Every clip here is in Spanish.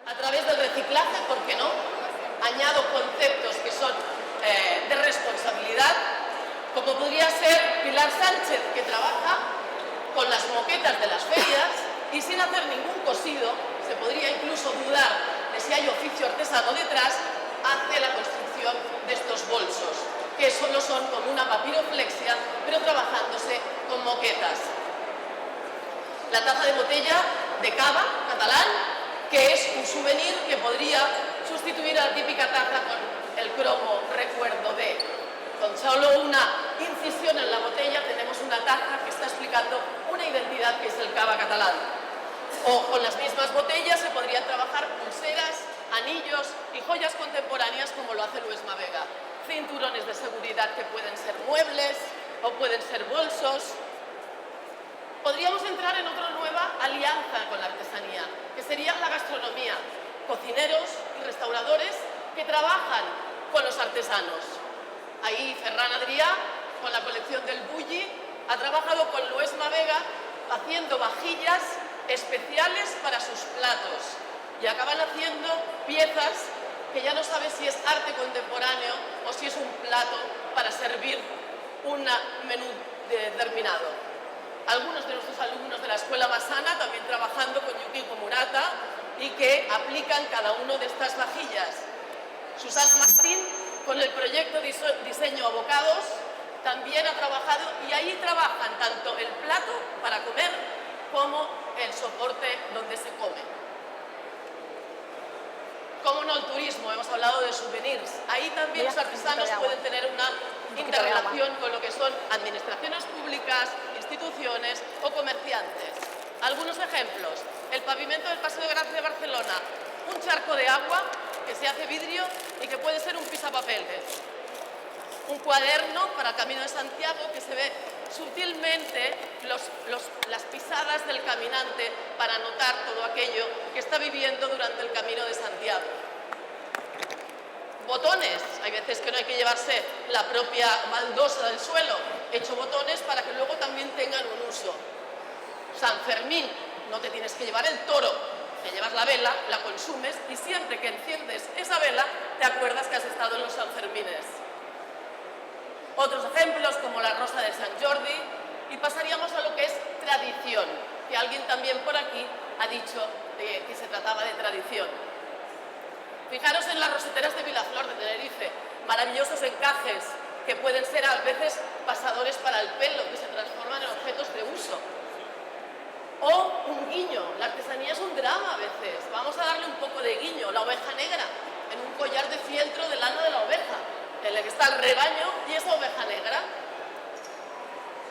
A través del reciclaje, ¿por qué no? Añado conceptos que son de responsabilidad, como podría ser Pilar Sánchez, que trabaja con las moquetas de las ferias y sin hacer ningún cosido, se podría incluso dudar de si hay oficio artesano detrás, hace la construcción de estos bolsos, que solo son como una papiroflexia, pero trabajándose con moquetas. La taza de botella de cava catalán, que es un souvenir que podría sustituir a la típica taza con el cromo recuerdo de. Con solo una incisión en la botella tenemos una taza que está explicando una identidad que es el cava catalán. O con las mismas botellas se podrían trabajar pulseras, anillos y joyas contemporáneas como lo hace Luesma Vega. Cinturones de seguridad que pueden ser muebles o pueden ser bolsos. Podríamos entrar en otra nueva alianza con la artesanía, que sería la gastronomía. Cocineros y restauradores que trabajan con los artesanos. Ahí Ferran Adrià, con la colección del Bulli, ha trabajado con Luesma Vega haciendo vajillas especiales para sus platos y acaban haciendo piezas que ya no sabes si es arte contemporáneo o si es un plato para servir un menú determinado. Algunos de nuestros alumnos de la Escuela Massana también trabajando con Yukiko Murata y que aplican cada una de estas vajillas. Susana Martín, con el proyecto Diseño Abocados, también ha trabajado y ahí trabajan tanto el plato para comer como el soporte donde se come. Como no el turismo, hemos hablado de souvenirs. Ahí también los artesanos pueden tener una interrelación con lo que son administraciones públicas, instituciones o comerciantes. Algunos ejemplos: el pavimento del Paseo de Gracia de Barcelona, un charco de agua que se hace vidrio y que puede ser un pisapapeles. Un cuaderno para el Camino de Santiago que se ve sutilmente las pisadas del caminante para anotar todo aquello que está viviendo durante el Camino de Santiago. Botones, hay veces que no hay que llevarse la propia baldosa del suelo, hecho botones para que luego también tengan un uso. San Fermín, no te tienes que llevar el toro, te llevas la vela, la consumes y siempre que enciendes esa vela te acuerdas que has estado en los Sanfermines. Otros ejemplos como la rosa de Sant Jordi, y pasaríamos a lo que es tradición, que alguien también por aquí ha dicho que se trataba de tradición. Fijaros en las roseteras de Vilaflor de Tenerife, maravillosos encajes que pueden ser a veces pasadores para el pelo, que se transforman en objetos de uso. O un guiño, la artesanía es un drama a veces, vamos a darle un poco de guiño, la oveja negra, en un collar de fieltro de lana de la oveja, en el que está el rebaño y esa oveja negra.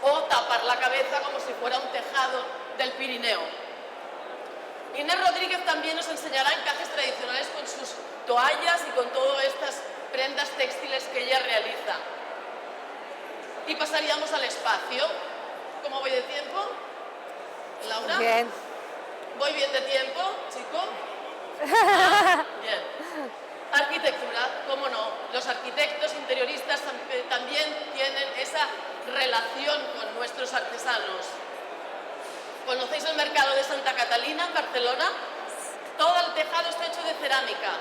O tapar la cabeza como si fuera un tejado del Pirineo. Inés Rodríguez también nos enseñará encajes tradicionales con sus toallas y con todas estas prendas textiles que ella realiza. Y pasaríamos al espacio. ¿Cómo voy de tiempo? ¿Laura? Bien. ¿Voy bien de tiempo, chico? Bien. Arquitectura, cómo no. Los arquitectos interioristas también tienen esa relación con nuestros artesanos. ¿Conocéis el mercado de Santa Catalina en Barcelona? Todo el tejado está hecho de cerámica,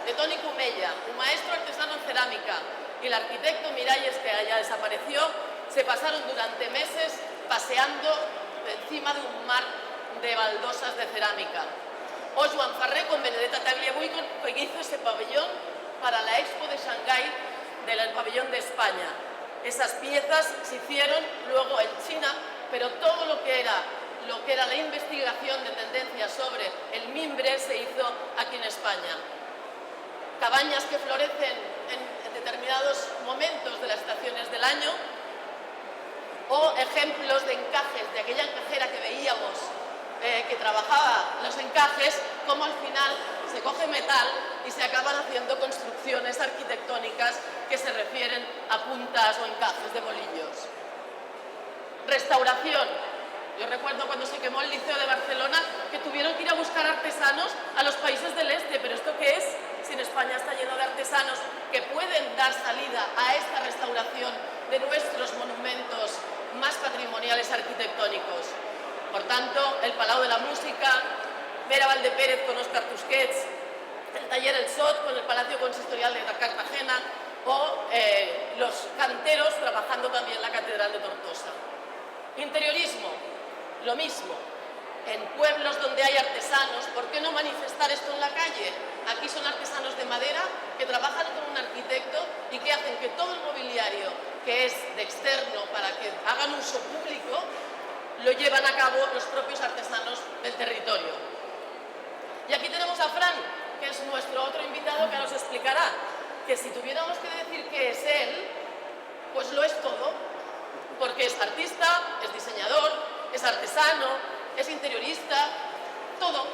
de Toni Comella, un maestro artesano en cerámica, y el arquitecto Miralles, que ya desapareció, se pasaron durante meses paseando encima de un mar de baldosas de cerámica. O Joan Farré con Benedetta Tagliabue, que hizo ese pabellón para la Expo de Shanghái del pabellón de España. Esas piezas se hicieron luego en China, pero todo lo que era la investigación de tendencias sobre el mimbre se hizo aquí en España. Cabañas que florecen en determinados momentos de las estaciones del año, o ejemplos de encajes de aquella encajera que veíamos que trabajaba los encajes, como al final se coge metal y se acaban haciendo construcciones arquitectónicas que se refieren a puntas o encajes de bolillos. Restauración. Yo recuerdo cuando se quemó el Liceo de Barcelona que tuvieron que ir a buscar artesanos a los países del este, pero ¿esto qué es? Si en España está lleno de artesanos que pueden dar salida a esta restauración de nuestros monumentos más patrimoniales arquitectónicos. Por tanto, el Palau de la Música, Vera Valdepérez con Óscar Tusquets, taller El Sot con el Palacio Consistorial de Cartagena o los canteros trabajando también en la Catedral de Tortosa. Interiorismo, lo mismo. En pueblos donde hay artesanos, ¿por qué no manifestar esto en la calle? Aquí son artesanos de madera que trabajan con un arquitecto y que hacen que todo el mobiliario que es de externo para que hagan uso público lo llevan a cabo los propios artesanos del territorio. Y aquí tenemos a Fran, que es nuestro otro invitado, que nos explicará que si tuviéramos que decir qué es él, pues lo es todo, porque es artista, es diseñador, es artesano, es interiorista, todo.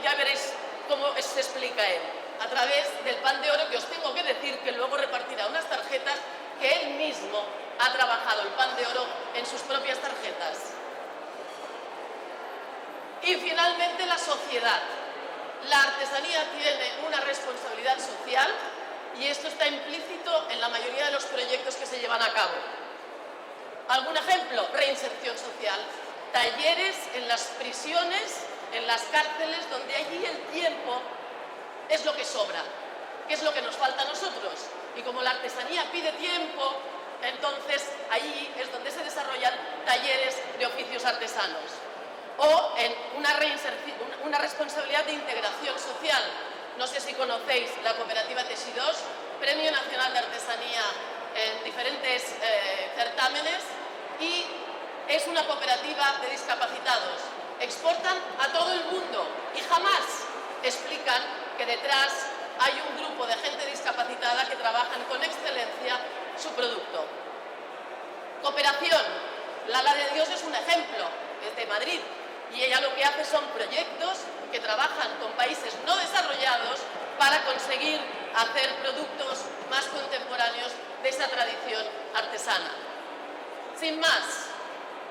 Ya veréis cómo se explica él, a través del Pan de Oro, que os tengo que decir que luego repartirá unas tarjetas que él mismo ha trabajado el Pan de Oro en sus propias tarjetas. Y finalmente la sociedad. La artesanía tiene una responsabilidad social y esto está implícito en la mayoría de los proyectos que se llevan a cabo. ¿Algún ejemplo? Reinserción social. Talleres en las prisiones, en las cárceles, donde allí el tiempo es lo que sobra, que es lo que nos falta a nosotros. Y como la artesanía pide tiempo, entonces allí es donde se desarrollan talleres de oficios artesanos. O en una responsabilidad de integración social. No sé si conocéis la cooperativa Teixidós, Premio Nacional de Artesanía en diferentes certámenes, y es una cooperativa de discapacitados. Exportan a todo el mundo y jamás explican que detrás hay un grupo de gente discapacitada que trabajan con excelencia su producto. Cooperación. Lala de Dios es un ejemplo, es de Madrid, y ella lo que hace son proyectos que trabajan con países no desarrollados para conseguir hacer productos más contemporáneos de esa tradición artesana. Sin más,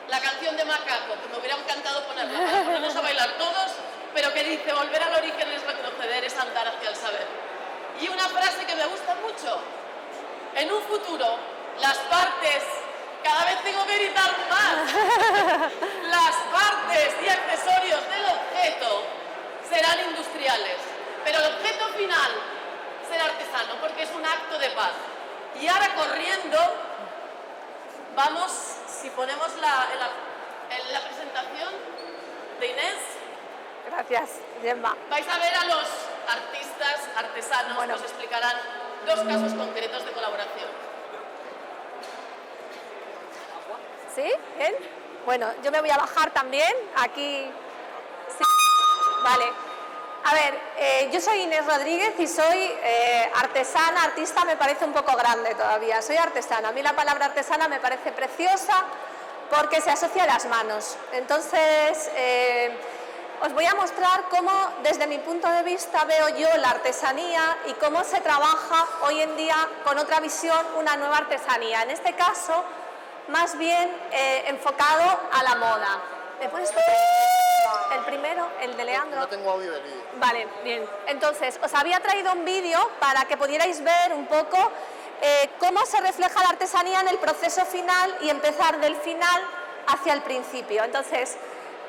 la canción de Macaco, que me hubiera encantado ponerla para ponernos a bailar todos, pero que dice: volver al origen es retroceder, es andar hacia el saber. Y una frase que me gusta mucho: en un futuro, las partes, cada vez tengo que gritar más, las partes y accesorios del objeto serán industriales, pero el objeto final será artesano, porque es un acto de paz. Y ahora corriendo, vamos, si ponemos la presentación de Inés. Gracias, Gemma. Vais a ver a los artistas, artesanos, que os explicarán dos casos concretos de colaboración. ¿Sí? ¿Bien? Bueno, yo me voy a bajar también, aquí. Sí. Vale. A ver, yo soy Inés Rodríguez y soy artesana, artista me parece un poco grande todavía, soy artesana. A mí la palabra artesana me parece preciosa porque se asocia a las manos. Entonces, os voy a mostrar cómo, desde mi punto de vista, veo yo la artesanía y cómo se trabaja hoy en día con otra visión, una nueva artesanía. En este caso, más bien enfocado a la moda. ¿Me puedes tocar el primero, el de Leandro? No tengo audio de vídeo. Vale, bien. Entonces, os había traído un vídeo para que pudierais ver un poco cómo se refleja la artesanía en el proceso final y empezar del final hacia el principio. Entonces,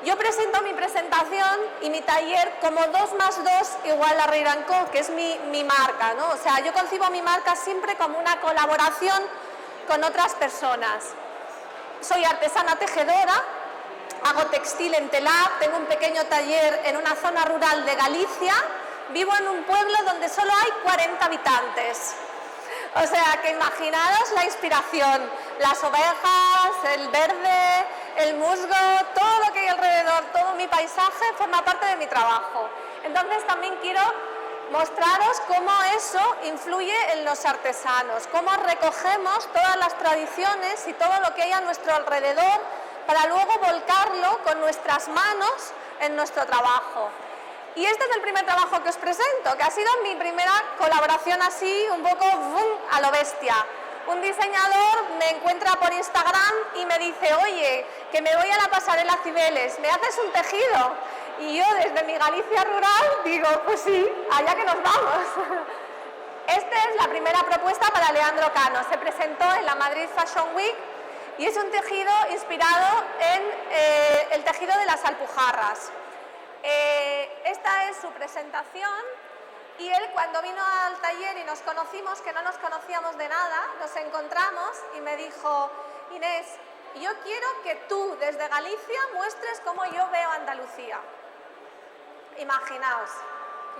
yo presento mi presentación y mi taller como 2 más 2 igual a Riera & Co, que es mi marca, ¿no? O sea, yo concibo mi marca siempre como una colaboración con otras personas. Soy artesana tejedora, hago textil en telar, tengo un pequeño taller en una zona rural de Galicia, vivo en un pueblo donde solo hay 40 habitantes. O sea, que imaginaros la inspiración, las ovejas, el verde, el musgo, todo lo que hay alrededor, todo mi paisaje forma parte de mi trabajo. Entonces también quiero mostraros cómo eso influye en los artesanos, cómo recogemos todas las tradiciones y todo lo que hay a nuestro alrededor para luego volcarlo con nuestras manos en nuestro trabajo. Y este es el primer trabajo que os presento, que ha sido mi primera colaboración así, un poco boom, a lo bestia. Un diseñador me encuentra por Instagram y me dice: oye, que me voy a la pasarela Cibeles, ¿me haces un tejido? Y yo desde mi Galicia rural digo: pues sí, allá que nos vamos. Esta es la primera propuesta para Leandro Cano, se presentó en la Madrid Fashion Week y es un tejido inspirado en el tejido de las alpujarras. Esta es su presentación Y él, cuando vino al taller y nos conocimos, que no nos conocíamos de nada, nos encontramos y me dijo: Inés, yo quiero que tú desde Galicia muestres cómo yo veo Andalucía. Imaginaos,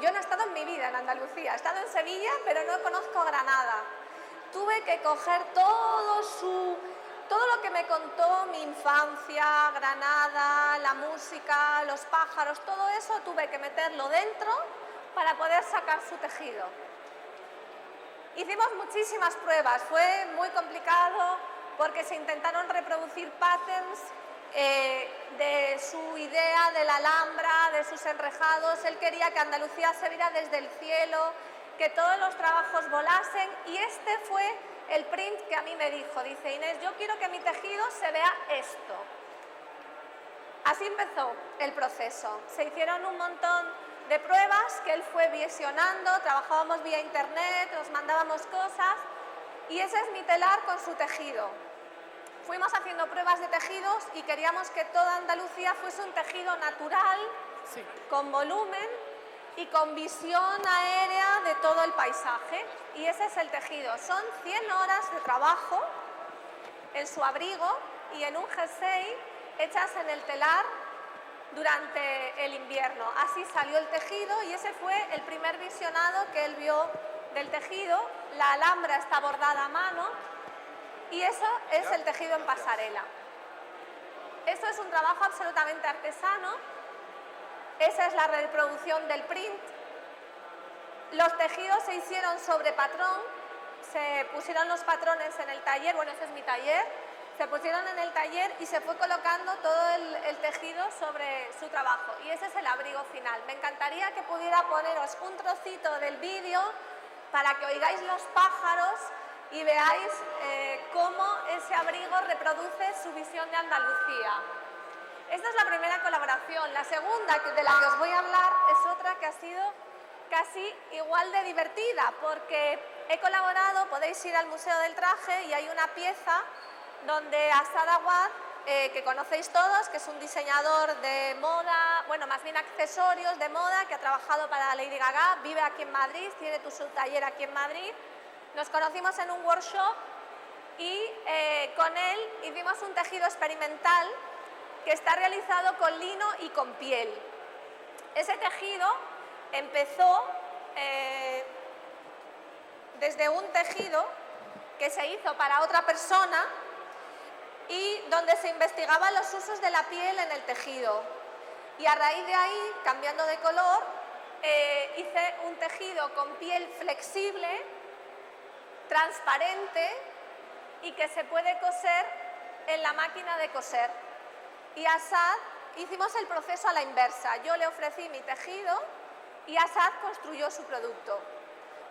yo no he estado en mi vida en Andalucía, he estado en Sevilla, pero no conozco Granada. Tuve que coger todo lo que me contó mi infancia, Granada, la música, los pájaros, todo eso tuve que meterlo dentro para poder sacar su tejido. Hicimos muchísimas pruebas, fue muy complicado porque se intentaron reproducir patterns de su idea de la Alhambra, de sus enrejados. Él quería que Andalucía se viera desde el cielo, que todos los trabajos volasen, y este fue el print que a mí me dijo. Dice: Inés, yo quiero que mi tejido se vea esto. Así empezó el proceso. Se hicieron un montón de pruebas que él fue visionando, trabajábamos vía internet, nos mandábamos cosas, y ese es mi telar con su tejido. Fuimos haciendo pruebas de tejidos y queríamos que toda Andalucía fuese un tejido natural, sí, con volumen y con visión aérea de todo el paisaje. Y ese es el tejido. Son 100 horas de trabajo en su abrigo y en un jersey hechas en el telar durante el invierno. Así salió el tejido y ese fue el primer visionado que él vio del tejido. La Alhambra está bordada a mano y eso es el tejido en pasarela. Esto es un trabajo absolutamente artesano. Esa es la reproducción del print. Los tejidos se hicieron sobre patrón, se pusieron los patrones en el taller, bueno, ese es mi taller, se pusieron en el taller y se fue colocando todo el tejido sobre su trabajo. Y ese es el abrigo final. Me encantaría que pudiera poneros un trocito del vídeo para que oigáis los pájaros y veáis cómo ese abrigo reproduce su visión de Andalucía. Esta es la primera colaboración. La segunda, de la que os voy a hablar, es otra que ha sido casi igual de divertida, porque he colaborado, podéis ir al Museo del Traje y hay una pieza donde Asad Awad, que conocéis todos, que es un diseñador de moda, bueno, más bien accesorios de moda, que ha trabajado para Lady Gaga, vive aquí en Madrid, tiene su taller aquí en Madrid. Nos conocimos en un workshop y con él hicimos un tejido experimental que está realizado con lino y con piel. Ese tejido empezó desde un tejido que se hizo para otra persona y donde se investigaban los usos de la piel en el tejido. Y a raíz de ahí, cambiando de color, hice un tejido con piel flexible, transparente y que se puede coser en la máquina de coser. Y Asad, hicimos el proceso a la inversa. Yo le ofrecí mi tejido y Asad construyó su producto.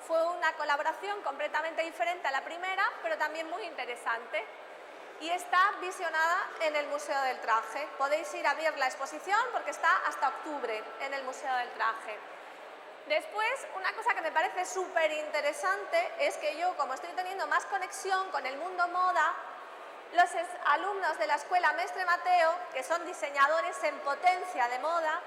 Fue una colaboración completamente diferente a la primera, pero también muy interesante. Y está visionada en el Museo del Traje. Podéis ir a ver la exposición porque está hasta octubre en el Museo del Traje. Después, una cosa que me parece súper interesante es que yo, como estoy teniendo más conexión con el mundo moda, los alumnos de la Escuela Mestre Mateo, que son diseñadores en potencia de moda,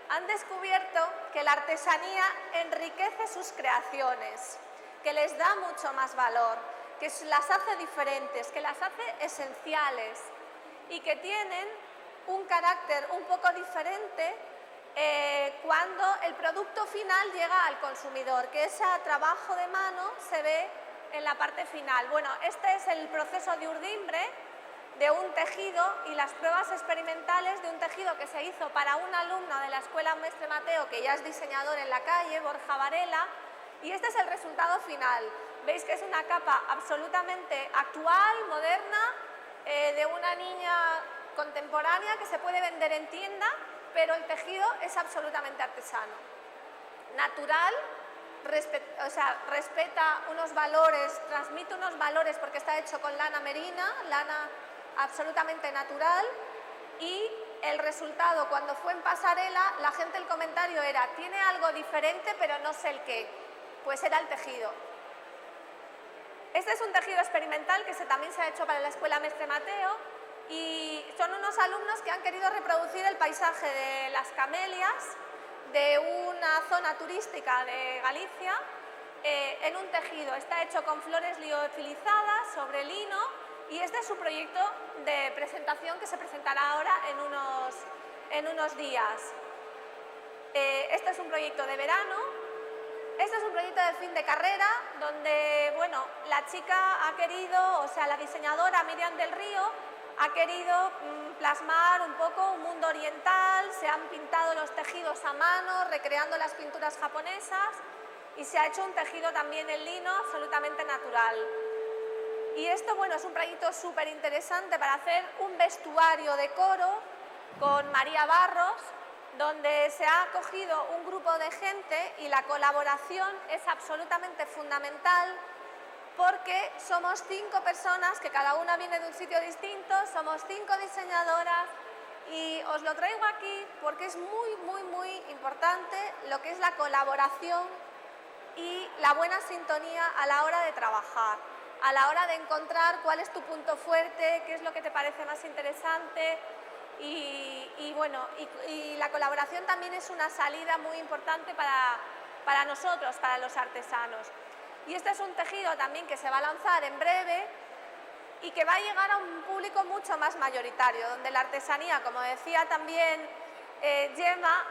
han descubierto que la artesanía enriquece sus creaciones, que les da mucho más valor, que las hace diferentes, que las hace esenciales y que tienen un carácter un poco diferente cuando el producto final llega al consumidor, que ese trabajo de mano se ve en la parte final. Bueno, este es el proceso de urdimbre de un tejido y las pruebas experimentales de un tejido que se hizo para un alumno de la Escuela Mestre Mateo, que ya es diseñador en la calle, Borja Varela, y este es el resultado final. Veis que es una capa absolutamente actual, moderna, de una niña contemporánea que se puede vender en tienda, pero el tejido es absolutamente artesano, natural, respeta unos valores, transmite unos valores porque está hecho con lana merina, lana absolutamente natural, y el resultado cuando fue en pasarela, la gente, el comentario era: tiene algo diferente pero no sé el qué, pues era el tejido. Este es un tejido experimental que también se ha hecho para la Escuela Mestre Mateo y son unos alumnos que han querido reproducir el paisaje de las camelias de una zona turística de Galicia en un tejido. Está hecho con flores liofilizadas sobre lino y este es su proyecto de presentación que se presentará ahora en unos días. Este es un proyecto de verano. Este es un proyecto de fin de carrera donde, bueno, la chica ha querido, o sea, la diseñadora Miriam del Río ha querido plasmar un poco un mundo oriental, se han pintado los tejidos a mano, recreando las pinturas japonesas y se ha hecho un tejido también en lino absolutamente natural. Y esto, bueno, es un proyecto súper interesante para hacer un vestuario de coro con María Barros, donde se ha acogido un grupo de gente y la colaboración es absolutamente fundamental porque somos 5 personas que cada una viene de un sitio distinto, somos 5 diseñadoras y os lo traigo aquí porque es muy importante lo que es la colaboración y la buena sintonía a la hora de trabajar, a la hora de encontrar cuál es tu punto fuerte, qué es lo que te parece más interesante. Y bueno, y la colaboración también es una salida muy importante para nosotros, para los artesanos. Y este es un tejido también que se va a lanzar en breve y que va a llegar a un público mucho más mayoritario, donde la artesanía, como decía también Gemma,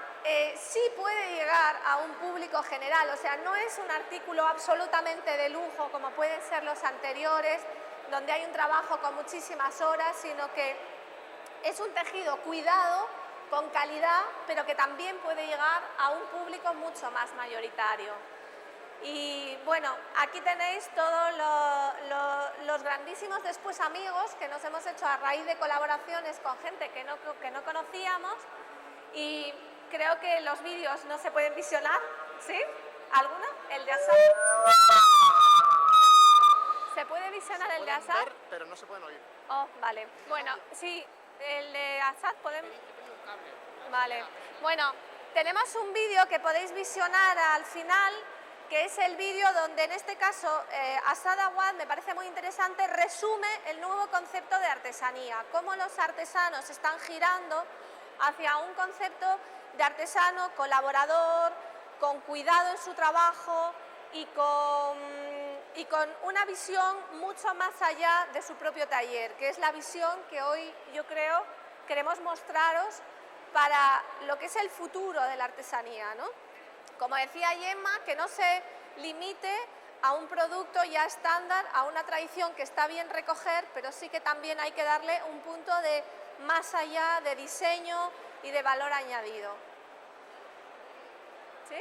sí puede llegar a un público general, o sea, no es un artículo absolutamente de lujo como pueden ser los anteriores, donde hay un trabajo con muchísimas horas, sino que es un tejido cuidado, con calidad, pero que también puede llegar a un público mucho más mayoritario. Y bueno, aquí tenéis todos los grandísimos después amigos que nos hemos hecho a raíz de colaboraciones con gente que no conocíamos y creo que los vídeos no se pueden visionar, ¿sí? ¿Alguno? ¿El de Assad? ¿Se puede visionar el de Assad? Pero no se pueden oír. Oh, vale. Bueno, sí. El de Assad podemos... Vale. Bueno, tenemos un vídeo que podéis visionar al final, que es el vídeo donde en este caso Assad Awad, me parece muy interesante, resume el nuevo concepto de artesanía, cómo los artesanos están girando hacia un concepto de artesano colaborador, con cuidado en su trabajo y con una visión mucho más allá de su propio taller, que es la visión que hoy yo creo queremos mostraros para lo que es el futuro de la artesanía, ¿no? Como decía Gemma, que no se limite a un producto ya estándar, a una tradición que está bien recoger, pero sí que también hay que darle un punto de más allá de diseño y de valor añadido. ¿Sí?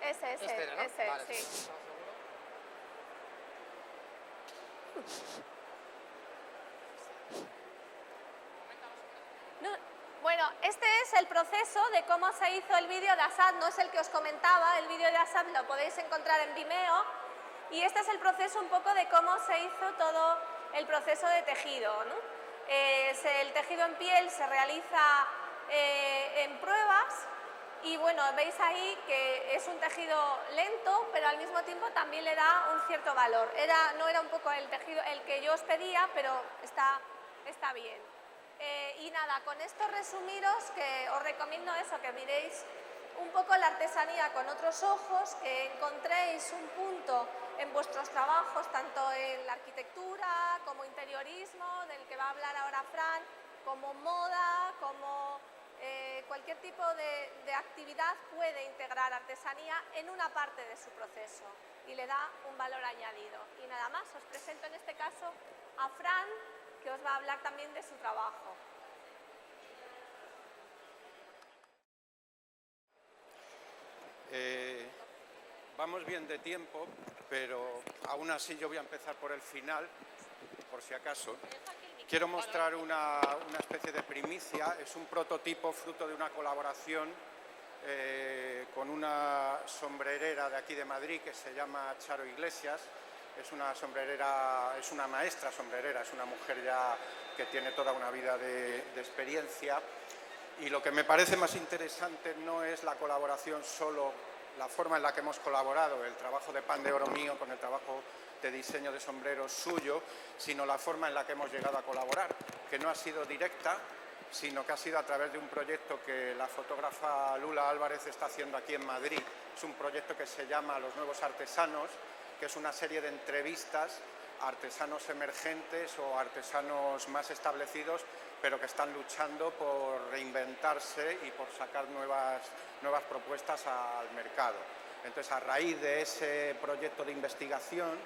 Ese, ¿no? Vale. Sí. No, bueno, este es el proceso de cómo se hizo el vídeo de Assad, no es el que os comentaba, el vídeo de Assad lo podéis encontrar en Vimeo y este es el proceso un poco de cómo se hizo todo el proceso de tejido, ¿no? El tejido en piel se realiza en pruebas. Y bueno, veis ahí que es un tejido lento, pero al mismo tiempo también le da un cierto valor. No era un poco el tejido el que yo os pedía, pero está bien. Y nada, con esto resumiros que os recomiendo eso, que miréis un poco la artesanía con otros ojos, que encontréis un punto en vuestros trabajos, tanto en la arquitectura como interiorismo, del que va a hablar ahora Fran, como moda, como... cualquier tipo de actividad puede integrar artesanía en una parte de su proceso y le da un valor añadido. Y nada más, os presento en este caso a Fran, que os va a hablar también de su trabajo. Vamos bien de tiempo, pero aún así yo voy a empezar por el final, por si acaso. Quiero mostrar una especie de primicia, es un prototipo fruto de una colaboración con una sombrerera de aquí de Madrid que se llama Charo Iglesias. Es una sombrerera, es una maestra sombrerera, es una mujer ya que tiene toda una vida de experiencia. Y lo que me parece más interesante no es la colaboración solo, la forma en la que hemos colaborado, el trabajo de Pan de Oro mío con el trabajo de diseño de sombreros suyo, sino la forma en la que hemos llegado a colaborar, que no ha sido directa, sino que ha sido a través de un proyecto que la fotógrafa Lula Álvarez está haciendo aquí en Madrid. Es un proyecto que se llama Los Nuevos Artesanos, que es una serie de entrevistas a artesanos emergentes o artesanos más establecidos, pero que están luchando por reinventarse y por sacar nuevas propuestas al mercado. Entonces, a raíz de ese proyecto de investigación,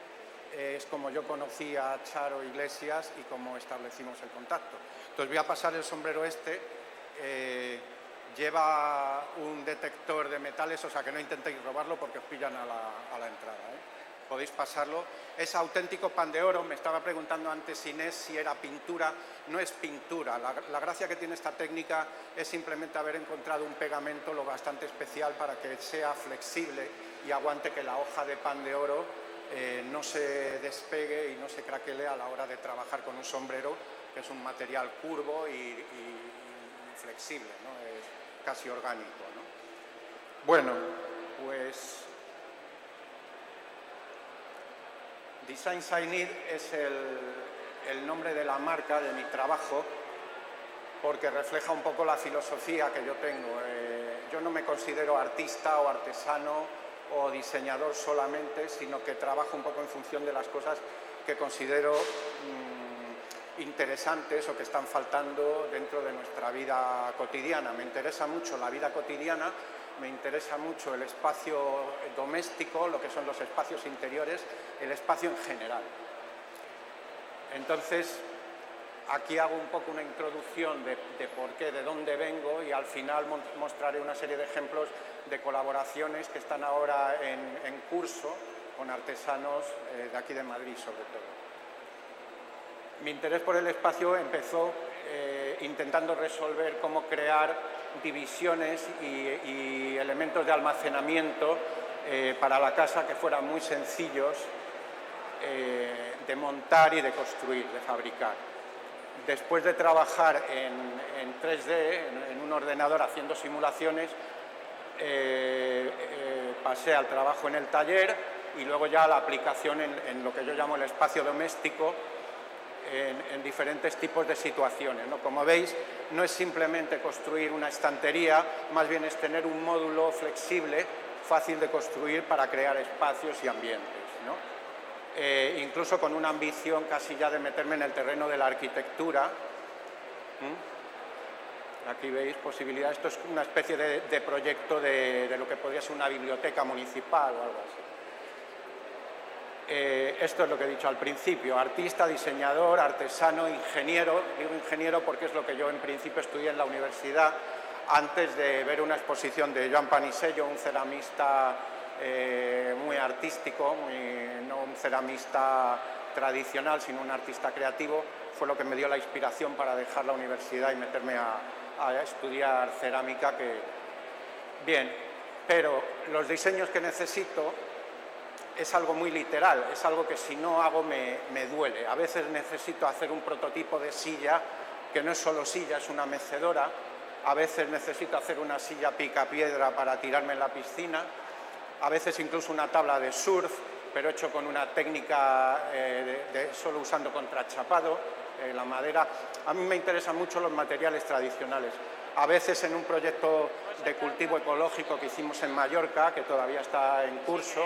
es como yo conocí a Charo Iglesias y como establecimos el contacto. Entonces voy a pasar el sombrero este, lleva un detector de metales, o sea que no intentéis robarlo porque os pillan a la entrada, Podéis pasarlo. Es auténtico pan de oro. Me estaba preguntando antes Inés si era pintura. No es pintura. La gracia que tiene esta técnica es simplemente haber encontrado un pegamento lo bastante especial para que sea flexible y aguante que la hoja de pan de oro no se despegue y no se craquele a la hora de trabajar con un sombrero, que es un material curvo y flexible, ¿no? Es casi orgánico, ¿no? Bueno, pues Designs I Need es el nombre de la marca de mi trabajo, porque refleja un poco la filosofía que yo tengo. Yo no me considero artista o artesano o diseñador solamente, sino que trabajo un poco en función de las cosas que considero interesantes o que están faltando dentro de nuestra vida cotidiana. Me interesa mucho la vida cotidiana, me interesa mucho el espacio doméstico, lo que son los espacios interiores, el espacio en general. Entonces, aquí hago un poco una introducción de por qué, de dónde vengo, y al final mostraré una serie de ejemplos de colaboraciones que están ahora en curso con artesanos de aquí de Madrid, sobre todo. Mi interés por el espacio empezó intentando resolver cómo crear divisiones y elementos de almacenamiento para la casa que fueran muy sencillos de montar y de construir, de fabricar. Después de trabajar en 3D, en un ordenador haciendo simulaciones, pasé al trabajo en el taller y luego ya a la aplicación en lo que yo llamo el espacio doméstico, en diferentes tipos de situaciones, ¿no? Como veis, no es simplemente construir una estantería, más bien es tener un módulo flexible, fácil de construir para crear espacios y ambientes, ¿no? Incluso con una ambición casi ya de meterme en el terreno de la arquitectura. Aquí veis posibilidades. Esto es una especie de proyecto de lo que podría ser una biblioteca municipal o algo así. Esto es lo que he dicho al principio: artista, diseñador, artesano, ingeniero. Digo ingeniero porque es lo que yo en principio estudié en la universidad antes de ver una exposición de Joan Panisello, un ceramista muy artístico, no un ceramista tradicional, sino un artista creativo. Fue lo que me dio la inspiración para dejar la universidad y meterme a estudiar cerámica. Bien, pero los diseños que necesito es algo muy literal, es algo que si no hago me duele. A veces necesito hacer un prototipo de silla, que no es solo silla, es una mecedora. A veces necesito hacer una silla picapiedra para tirarme en la piscina. A veces incluso una tabla de surf, pero hecho con una técnica solo usando contrachapado, la madera. A mí me interesan mucho los materiales tradicionales. A veces en un proyecto de cultivo ecológico que hicimos en Mallorca, que todavía está en curso,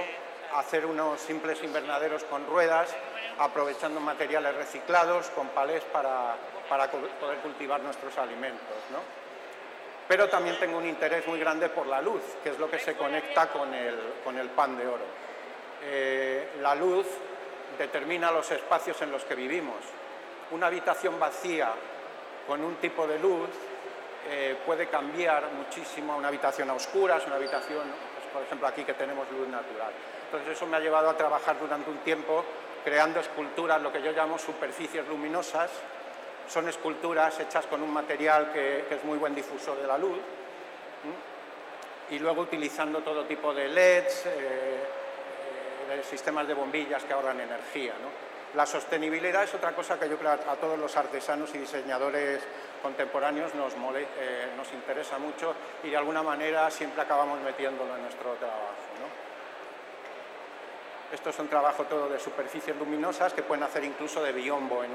hacer unos simples invernaderos con ruedas, aprovechando materiales reciclados, con palés para poder cultivar nuestros alimentos, ¿no? Pero también tengo un interés muy grande por la luz, que es lo que se conecta con el pan de oro. La luz determina los espacios en los que vivimos. Una habitación vacía con un tipo de luz puede cambiar muchísimo a una habitación a oscuras, una habitación, pues, por ejemplo, aquí que tenemos luz natural. Entonces eso me ha llevado a trabajar durante un tiempo creando esculturas, lo que yo llamo superficies luminosas. Son esculturas hechas con un material que es muy buen difusor de la luz, y luego utilizando todo tipo de LEDs, de sistemas de bombillas que ahorran energía, ¿no? La sostenibilidad es otra cosa que yo creo a todos los artesanos y diseñadores contemporáneos nos interesa mucho, y de alguna manera siempre acabamos metiéndolo en nuestro trabajo, ¿no? Estos son trabajos todo de superficies luminosas que pueden hacer incluso de biombo en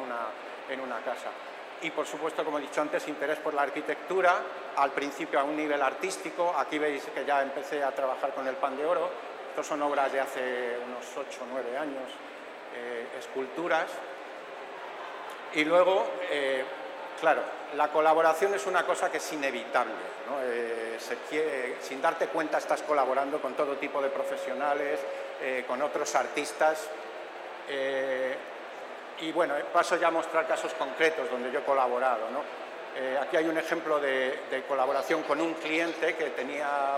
una casa. Y, por supuesto, como he dicho antes, interés por la arquitectura, al principio a un nivel artístico. Aquí veis que ya empecé a trabajar con el pan de oro. Estos son obras de hace unos 8 o 9 años, esculturas. Y luego, claro, la colaboración es una cosa que es inevitable, ¿no? Sin darte cuenta estás colaborando con todo tipo de profesionales, con otros artistas. Y bueno, paso ya a mostrar casos concretos donde yo he colaborado, ¿no? Aquí hay un ejemplo de colaboración con un cliente que tenía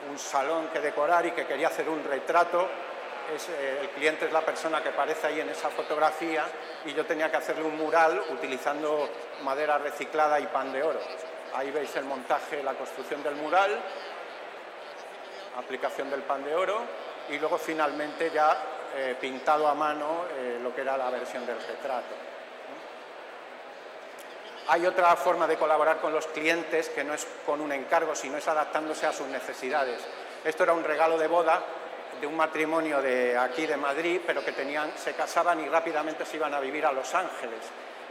un salón que decorar y que quería hacer un retrato. El cliente es la persona que aparece ahí en esa fotografía y yo tenía que hacerle un mural utilizando madera reciclada y pan de oro. Ahí veis el montaje, la construcción del mural, aplicación del pan de oro y luego finalmente ya pintado a mano lo que era la versión del retrato. Hay otra forma de colaborar con los clientes que no es con un encargo, sino es adaptándose a sus necesidades. Esto era un regalo de boda de un matrimonio de aquí de Madrid, pero que se casaban y rápidamente se iban a vivir a Los Ángeles.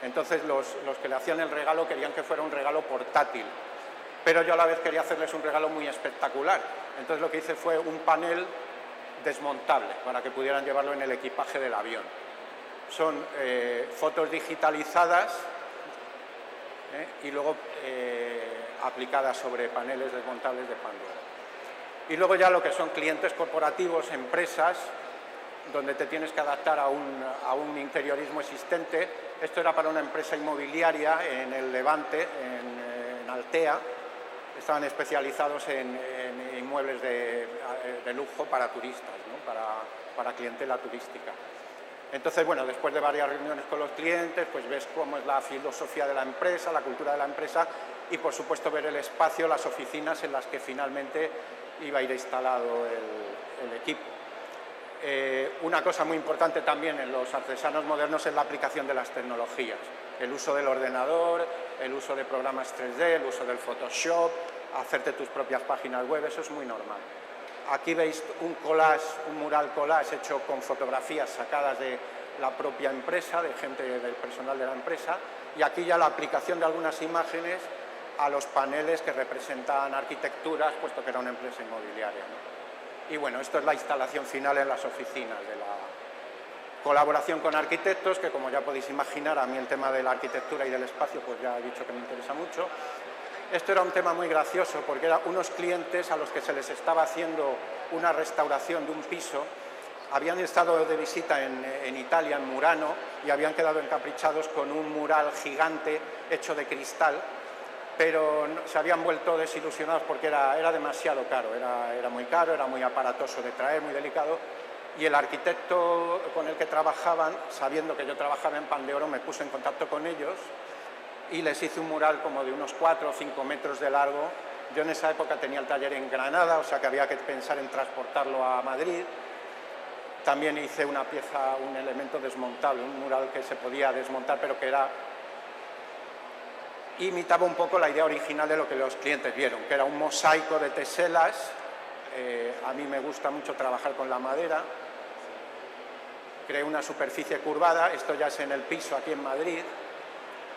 Entonces los que le hacían el regalo querían que fuera un regalo portátil, pero yo a la vez quería hacerles un regalo muy espectacular. Entonces lo que hice fue un panel desmontable para que pudieran llevarlo en el equipaje del avión. Son fotos digitalizadas y luego aplicadas sobre paneles desmontables de pan de oro. Y luego ya lo que son clientes corporativos, empresas, donde te tienes que adaptar a un interiorismo existente. Esto era para una empresa inmobiliaria en el Levante, en Altea. Estaban especializados en inmuebles de lujo para turistas, ¿no? para clientela turística. Entonces, bueno, después de varias reuniones con los clientes, pues ves cómo es la filosofía de la empresa, la cultura de la empresa y, por supuesto, ver el espacio, las oficinas en las que finalmente iba a ir instalado el equipo. Una cosa muy importante también en los artesanos modernos es la aplicación de las tecnologías. El uso del ordenador, el uso de programas 3D, el uso del Photoshop, hacerte tus propias páginas web, eso es muy normal. Aquí veis un collage, un mural collage hecho con fotografías sacadas de la propia empresa, de gente del personal de la empresa, y aquí ya la aplicación de algunas imágenes a los paneles que representan arquitecturas, puesto que era una empresa inmobiliaria, ¿no? Y bueno, esto es la instalación final en las oficinas de la colaboración con arquitectos, que como ya podéis imaginar, a mí el tema de la arquitectura y del espacio, pues ya he dicho que me interesa mucho. Esto era un tema muy gracioso porque eran unos clientes a los que se les estaba haciendo una restauración de un piso, habían estado de visita en Italia, en Murano, y habían quedado encaprichados con un mural gigante hecho de cristal, pero se habían vuelto desilusionados porque era demasiado caro, era muy caro, era muy aparatoso de traer, muy delicado, y el arquitecto con el que trabajaban, sabiendo que yo trabajaba en pan de oro, me puso en contacto con ellos y les hice un mural como de unos 4 o 5 metros de largo. Yo en esa época tenía el taller en Granada, o sea que había que pensar en transportarlo a Madrid. También hice una pieza, un elemento desmontable, un mural que se podía desmontar, pero que imitaba un poco la idea original de lo que los clientes vieron, que era un mosaico de teselas. A mí me gusta mucho trabajar con la madera. Creé una superficie curvada, esto ya es en el piso aquí en Madrid.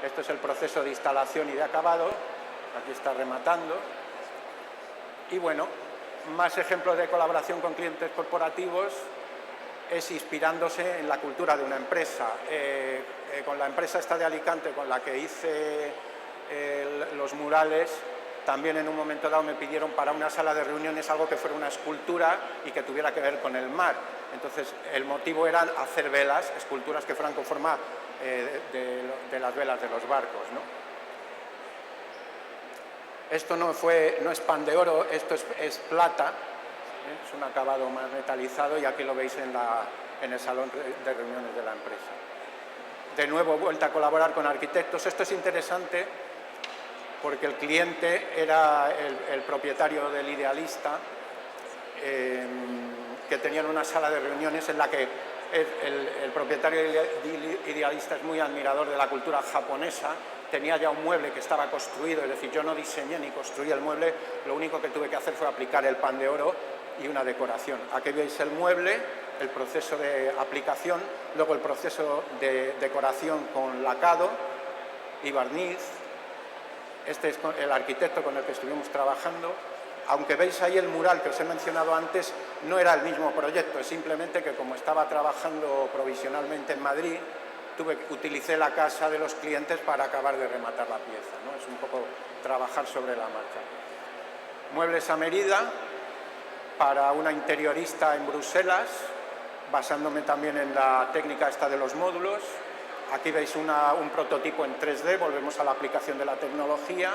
Esto es el proceso de instalación y de acabado. Aquí está rematando. Y bueno, más ejemplos de colaboración con clientes corporativos es inspirándose en la cultura de una empresa. Con la empresa esta de Alicante, con la que hice los murales, también en un momento dado me pidieron para una sala de reuniones algo que fuera una escultura y que tuviera que ver con el mar. Entonces el motivo era hacer velas, esculturas que fueran con forma de las velas de los barcos, ¿no? Esto no es pan de oro, esto es plata, es un acabado más metalizado y aquí lo veis en el salón de reuniones de la empresa. De nuevo, vuelta a colaborar con arquitectos. Esto es interesante porque el cliente era el propietario del Idealista, que tenían una sala de reuniones en la que el propietario del Idealista es muy admirador de la cultura japonesa. Tenía ya un mueble que estaba construido, es decir, yo no diseñé ni construí el mueble, lo único que tuve que hacer fue aplicar el pan de oro y una decoración. Aquí veis el mueble, el proceso de aplicación, luego el proceso de decoración con lacado y barniz. Este es el arquitecto con el que estuvimos trabajando. Aunque veis ahí el mural que os he mencionado antes, no era el mismo proyecto, es simplemente que como estaba trabajando provisionalmente en Madrid, utilicé la casa de los clientes para acabar de rematar la pieza, ¿no? Es un poco trabajar sobre la marcha. Muebles a medida para una interiorista en Bruselas, basándome también en la técnica esta de los módulos. Aquí veis un prototipo en 3D, volvemos a la aplicación de la tecnología,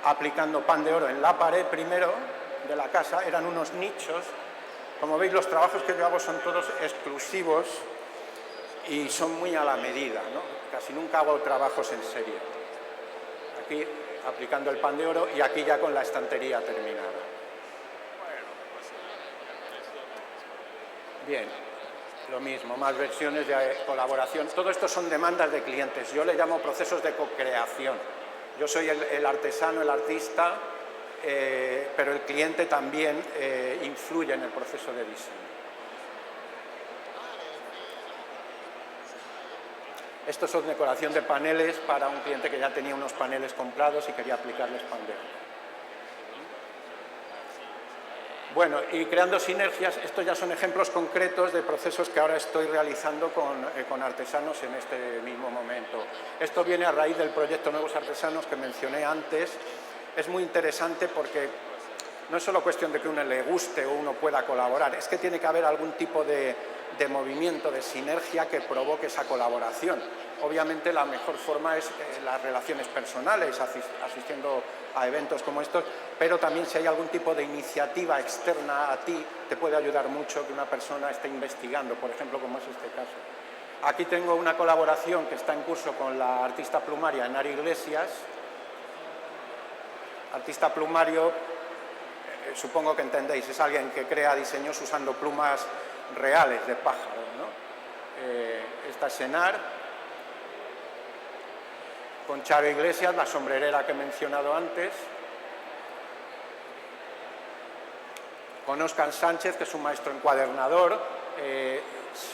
aplicando pan de oro en la pared primero de la casa, eran unos nichos. Como veis, los trabajos que yo hago son todos exclusivos y son muy a la medida, ¿no? Casi nunca hago trabajos en serie. Aquí aplicando el pan de oro y aquí ya con la estantería terminada. Bien, lo mismo, más versiones de colaboración. Todo esto son demandas de clientes. Yo le llamo procesos de co-creación. Yo soy el artesano, el artista, pero el cliente también influye en el proceso de diseño. Estos son decoración de paneles para un cliente que ya tenía unos paneles comprados y quería aplicarles pan de oro. Bueno, y creando sinergias, estos ya son ejemplos concretos de procesos que ahora estoy realizando con artesanos en este mismo momento. Esto viene a raíz del proyecto Nuevos Artesanos que mencioné antes. Es muy interesante porque no es solo cuestión de que uno le guste o uno pueda colaborar, es que tiene que haber algún tipo de movimiento, de sinergia que provoque esa colaboración. Obviamente la mejor forma es las relaciones personales, asistiendo a eventos como estos, pero también si hay algún tipo de iniciativa externa a ti, te puede ayudar mucho que una persona esté investigando, por ejemplo, como es este caso. Aquí tengo una colaboración que está en curso con la artista plumaria Enari Iglesias. Artista plumario, supongo que entendéis, es alguien que crea diseños usando plumas reales de pájaros, ¿no? Esta es Enar. Con Charo Iglesias, la sombrerera que he mencionado antes. Con Óscar Sánchez, que es un maestro encuadernador.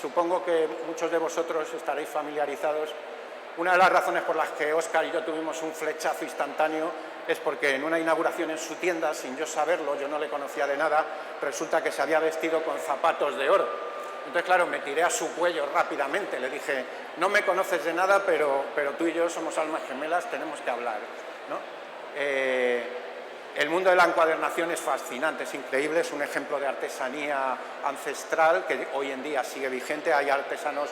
Supongo que muchos de vosotros estaréis familiarizados. Una de las razones por las que Óscar y yo tuvimos un flechazo instantáneo es porque en una inauguración en su tienda, sin yo saberlo, yo no le conocía de nada, resulta que se había vestido con zapatos de oro. Entonces, claro, me tiré a su cuello rápidamente, le dije, no me conoces de nada, pero tú y yo somos almas gemelas, tenemos que hablar, ¿no? El mundo de la encuadernación es fascinante, es increíble, es un ejemplo de artesanía ancestral que hoy en día sigue vigente. Hay artesanos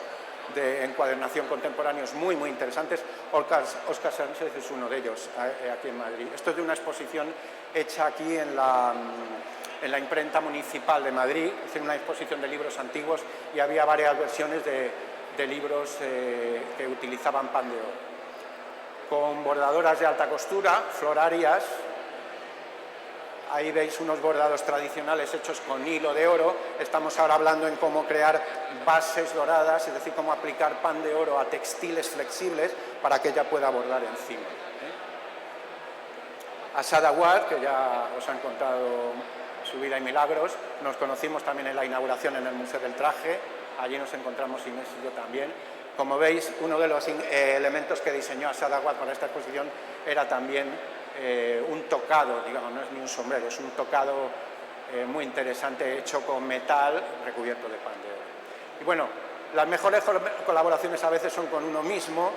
de encuadernación contemporáneos muy, muy interesantes. Óscar Sánchez es uno de ellos, aquí en Madrid. Esto es de una exposición hecha aquí en la imprenta municipal de Madrid, es una exposición de libros antiguos y había varias versiones de libros que utilizaban pan de oro. Con bordadoras de alta costura, florarias, ahí veis unos bordados tradicionales hechos con hilo de oro. Estamos ahora hablando en cómo crear bases doradas, es decir, cómo aplicar pan de oro a textiles flexibles para que ella pueda bordar encima. Asada Ward, que ya os han contado su vida y milagros, nos conocimos también en la inauguración en el Museo del Traje, allí nos encontramos Inés y yo también. Como veis, uno de los elementos que diseñó Asada Ward para esta exposición era también un tocado, digamos, no es ni un sombrero, es un tocado muy interesante hecho con metal recubierto de pan de oro. Y bueno, las mejores colaboraciones a veces son con uno mismo,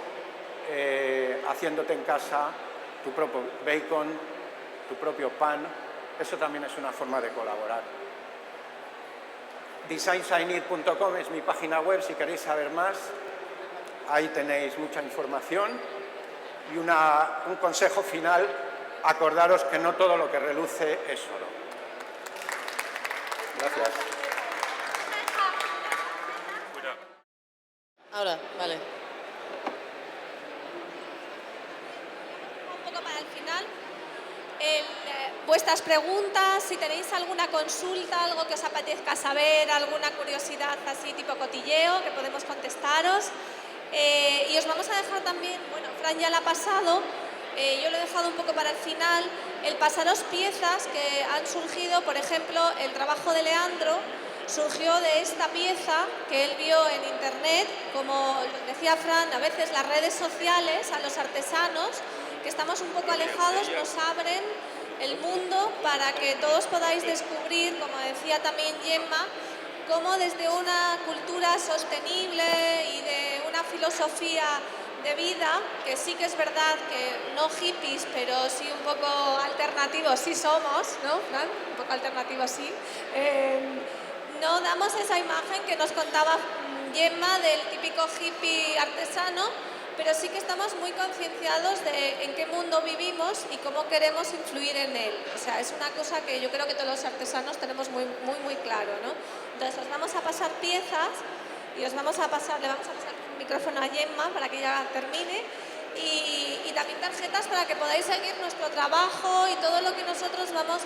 haciéndote en casa tu propio bacon, tu propio pan. Eso también es una forma de colaborar. DesignSignIt.com es mi página web si queréis saber más. Ahí tenéis mucha información. Y un consejo final, acordaros que no todo lo que reluce es oro. Gracias. Ahora, vale. Un poco para el final. Vuestras preguntas, si tenéis alguna consulta, algo que os apetezca saber, alguna curiosidad así tipo cotilleo, que podemos contestaros. Y os vamos a dejar también, bueno, Fran ya la ha pasado, yo lo he dejado un poco para el final, el pasaros piezas que han surgido, por ejemplo, el trabajo de Leandro surgió de esta pieza que él vio en internet, como decía Fran, a veces las redes sociales a los artesanos, que estamos un poco alejados, nos abren el mundo para que todos podáis descubrir, como decía también Gemma, cómo desde una cultura sostenible y de una filosofía de vida, que sí que es verdad que no hippies, pero sí un poco alternativos, sí somos, ¿no, Fran? Un poco alternativos sí. No damos esa imagen que nos contaba Gemma del típico hippie artesano, pero sí que estamos muy concienciados de en qué mundo vivimos y cómo queremos influir en él. O sea, es una cosa que yo creo que todos los artesanos tenemos muy claro, ¿no? Entonces, os vamos a pasar piezas y le vamos a pasar el micrófono a Gemma para que ella termine y también tarjetas para que podáis seguir nuestro trabajo y todo lo que nosotros vamos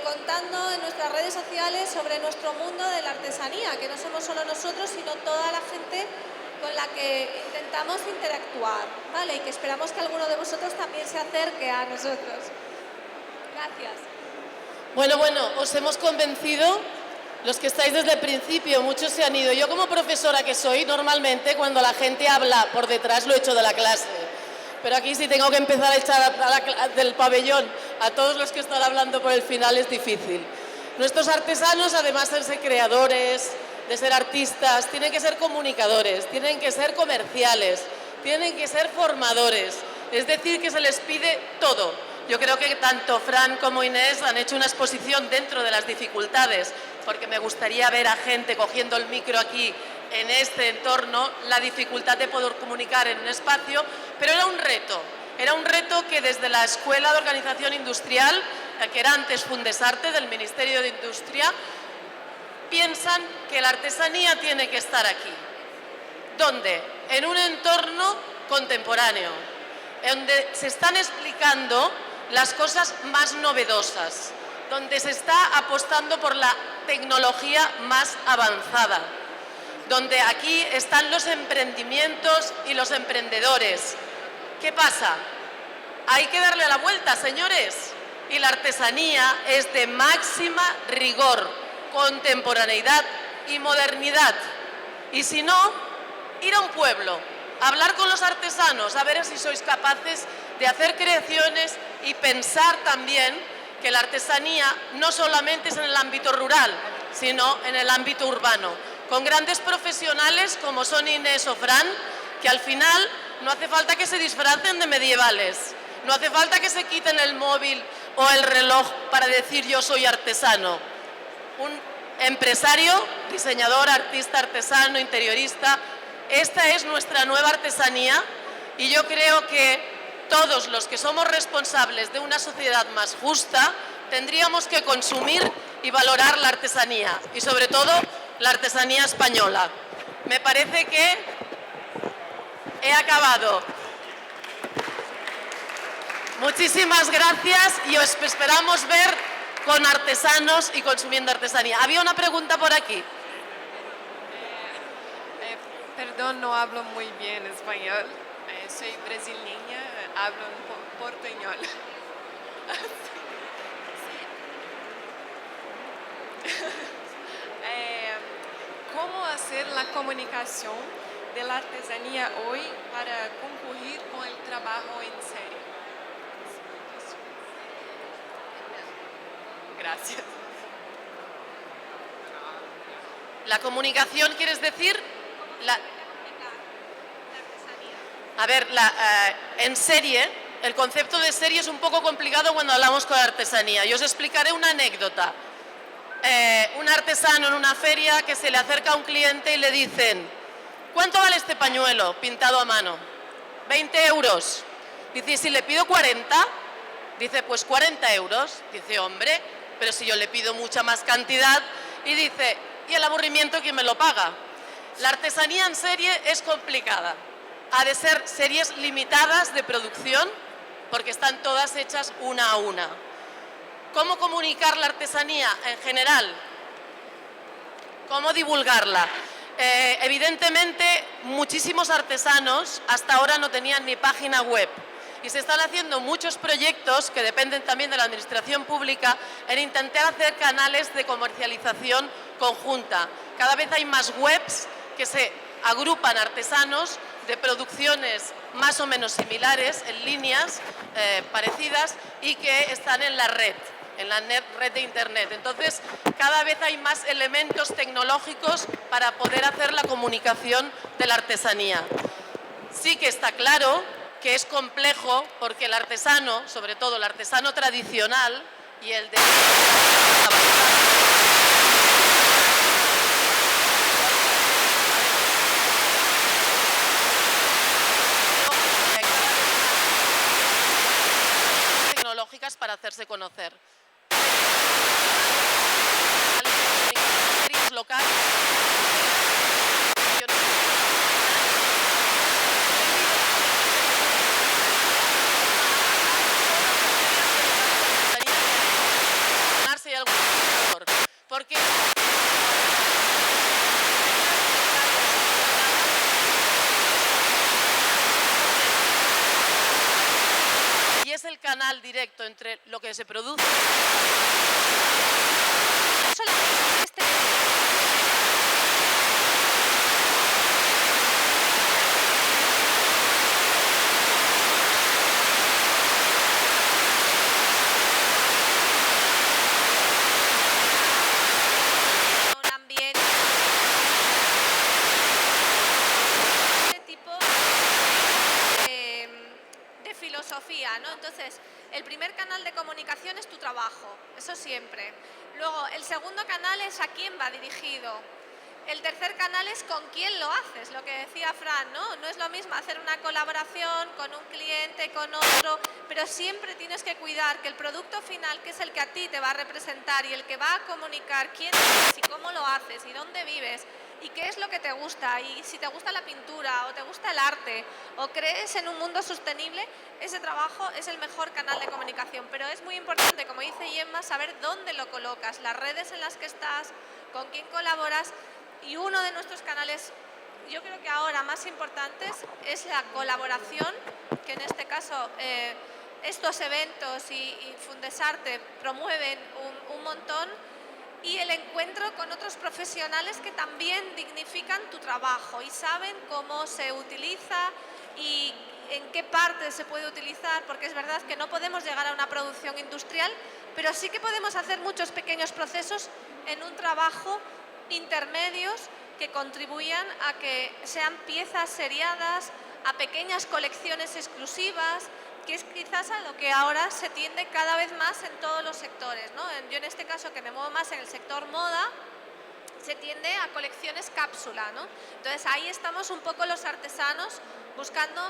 contando en nuestras redes sociales sobre nuestro mundo de la artesanía, que no somos solo nosotros, sino toda la gente con la que intentamos interactuar, ¿vale? Y que esperamos que alguno de vosotros también se acerque a nosotros. Gracias. Bueno, os hemos convencido, los que estáis desde el principio, muchos se han ido. Yo como profesora que soy, normalmente cuando la gente habla por detrás lo echo de la clase. Pero aquí si tengo que empezar a echar del pabellón a todos los que están hablando por el final es difícil. Nuestros artesanos, además de ser creadores, de ser artistas, tienen que ser comunicadores, tienen que ser comerciales, tienen que ser formadores. Es decir, que se les pide todo. Yo creo que tanto Fran como Inés han hecho una exposición dentro de las dificultades, porque me gustaría ver a gente cogiendo el micro aquí en este entorno, la dificultad de poder comunicar en un espacio, pero era un reto que desde la Escuela de Organización Industrial, que era antes Fundesarte del Ministerio de Industria, piensan que la artesanía tiene que estar aquí. ¿Dónde? En un entorno contemporáneo, donde se están explicando las cosas más novedosas, donde se está apostando por la tecnología más avanzada, donde aquí están los emprendimientos y los emprendedores. ¿Qué pasa? Hay que darle la vuelta, señores, y la artesanía es de máxima rigor, contemporaneidad y modernidad. Y si no, ir a un pueblo, hablar con los artesanos, a ver si sois capaces de hacer creaciones y pensar también que la artesanía no solamente es en el ámbito rural, sino en el ámbito urbano, con grandes profesionales como son Inés o Fran, que al final no hace falta que se disfracen de medievales, no hace falta que se quiten el móvil o el reloj para decir yo soy artesano. Un empresario, diseñador, artista, artesano, interiorista, esta es nuestra nueva artesanía y yo creo que todos los que somos responsables de una sociedad más justa tendríamos que consumir y valorar la artesanía y sobre todo la artesanía española. Me parece que he acabado. Muchísimas gracias y os esperamos ver con artesanos y consumiendo artesanía. Había una pregunta por aquí. Perdón, no hablo muy bien español. Soy brasileña, hablo un portuñol. ¿Cómo hacer la comunicación de la artesanía hoy para concurrir con el trabajo en serie? Gracias. La comunicación, ¿quieres decir? A ver, en serie, el concepto de serie es un poco complicado cuando hablamos con la artesanía. Yo os explicaré una anécdota. Un artesano en una feria que se le acerca a un cliente y le dicen: ¿cuánto vale este pañuelo pintado a mano? 20 euros. Dice: ¿y si le pido 40? Dice: pues 40 euros. Dice: hombre, pero si yo le pido mucha más cantidad. Y dice: ¿y el aburrimiento quién me lo paga? La artesanía en serie es complicada. Ha de ser series limitadas de producción porque están todas hechas una a una. ¿Cómo comunicar la artesanía en general? ¿Cómo divulgarla? Evidentemente, muchísimos artesanos hasta ahora no tenían ni página web. Y se están haciendo muchos proyectos que dependen también de la administración pública en intentar hacer canales de comercialización conjunta. Cada vez hay más webs que se agrupan artesanos de producciones más o menos similares, en líneas parecidas y que están en la red de Internet. Entonces, cada vez hay más elementos tecnológicos para poder hacer la comunicación de la artesanía. Sí que está claro que es complejo porque el artesano, sobre todo el artesano tradicional y el de tecnológicas para hacerse conocer. Local. Porque y es el canal directo entre lo que se produce. ¿no? Entonces, el primer canal de comunicación es tu trabajo, eso siempre. Luego, el segundo canal es a quién va dirigido. El tercer canal es con quién lo haces, lo que decía Fran, ¿no? No es lo mismo hacer una colaboración con un cliente, con otro, pero siempre tienes que cuidar que el producto final, que es el que a ti te va a representar y el que va a comunicar quién eres y cómo lo haces y dónde vives, y qué es lo que te gusta, y si te gusta la pintura o te gusta el arte o crees en un mundo sostenible, ese trabajo es el mejor canal de comunicación. Pero es muy importante, como dice Gemma, saber dónde lo colocas, las redes en las que estás, con quién colaboras. Y uno de nuestros canales, yo creo que ahora más importantes, es la colaboración, que en este caso estos eventos y Fundesarte promueven un montón, y el encuentro con otros profesionales que también dignifican tu trabajo y saben cómo se utiliza y en qué parte se puede utilizar, porque es verdad que no podemos llegar a una producción industrial, pero sí que podemos hacer muchos pequeños procesos en un trabajo intermedios que contribuyan a que sean piezas seriadas, a pequeñas colecciones exclusivas, que es quizás a lo que ahora se tiende cada vez más en todos los sectores, ¿no? Yo en este caso, que me muevo más en el sector moda, se tiende a colecciones cápsula, ¿no? Entonces ahí estamos un poco los artesanos buscando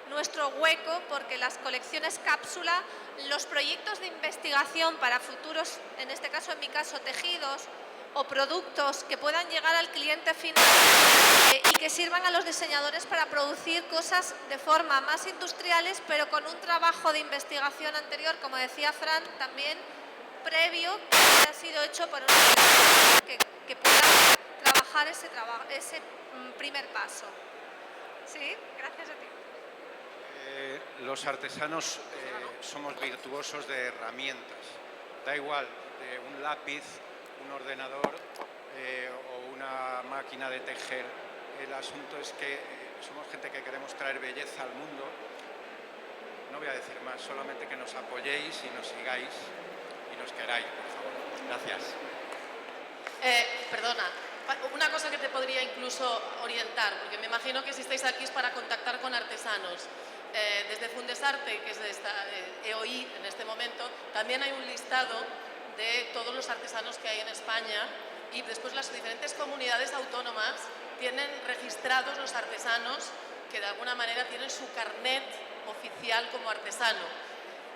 nuestro hueco, porque las colecciones cápsula, los proyectos de investigación para futuros, en este caso, en mi caso, tejidos o productos que puedan llegar al cliente final y que sirvan a los diseñadores para producir cosas de forma más industriales, pero con un trabajo de investigación anterior, como decía Fran, también previo, que ha sido hecho por un que pueda trabajar ese primer paso. Sí, gracias a ti. Los artesanos somos virtuosos de herramientas. Da igual de un lápiz, un ordenador o una máquina de tejer. El asunto es que somos gente que queremos traer belleza al mundo. No voy a decir más, solamente que nos apoyéis y nos sigáis y nos queráis, por favor. Gracias. Perdona, una cosa que te podría incluso orientar, porque me imagino que si estáis aquí es para contactar con artesanos. Desde Fundesarte, que es de esta EOI en este momento, también hay un listado de todos los artesanos que hay en España, y después las diferentes comunidades autónomas tienen registrados los artesanos que de alguna manera tienen su carnet oficial como artesano.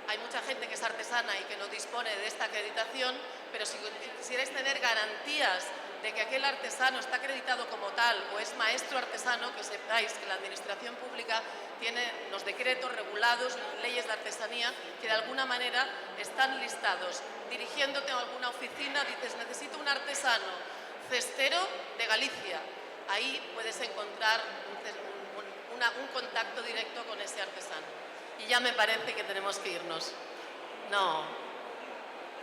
Hay mucha gente que es artesana y que no dispone de esta acreditación, pero si quisierais tener garantías de que aquel artesano está acreditado como tal o es maestro artesano, que sepáis que la administración pública tiene los decretos regulados, leyes de artesanía, que de alguna manera están listados. Dirigiéndote a alguna oficina, dices, necesito un artesano cestero de Galicia. Ahí puedes encontrar un contacto directo con ese artesano. y ya me parece que tenemos que irnos. No.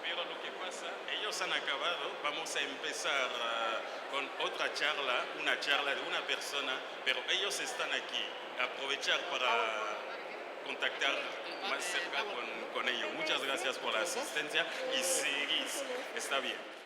Pero lo que pasa, ellos han acabado, vamos a empezar con otra charla, una charla de una persona, pero ellos están aquí. Aprovechar para contactar más cerca con ellos. Muchas gracias por la asistencia y seguís. Está bien.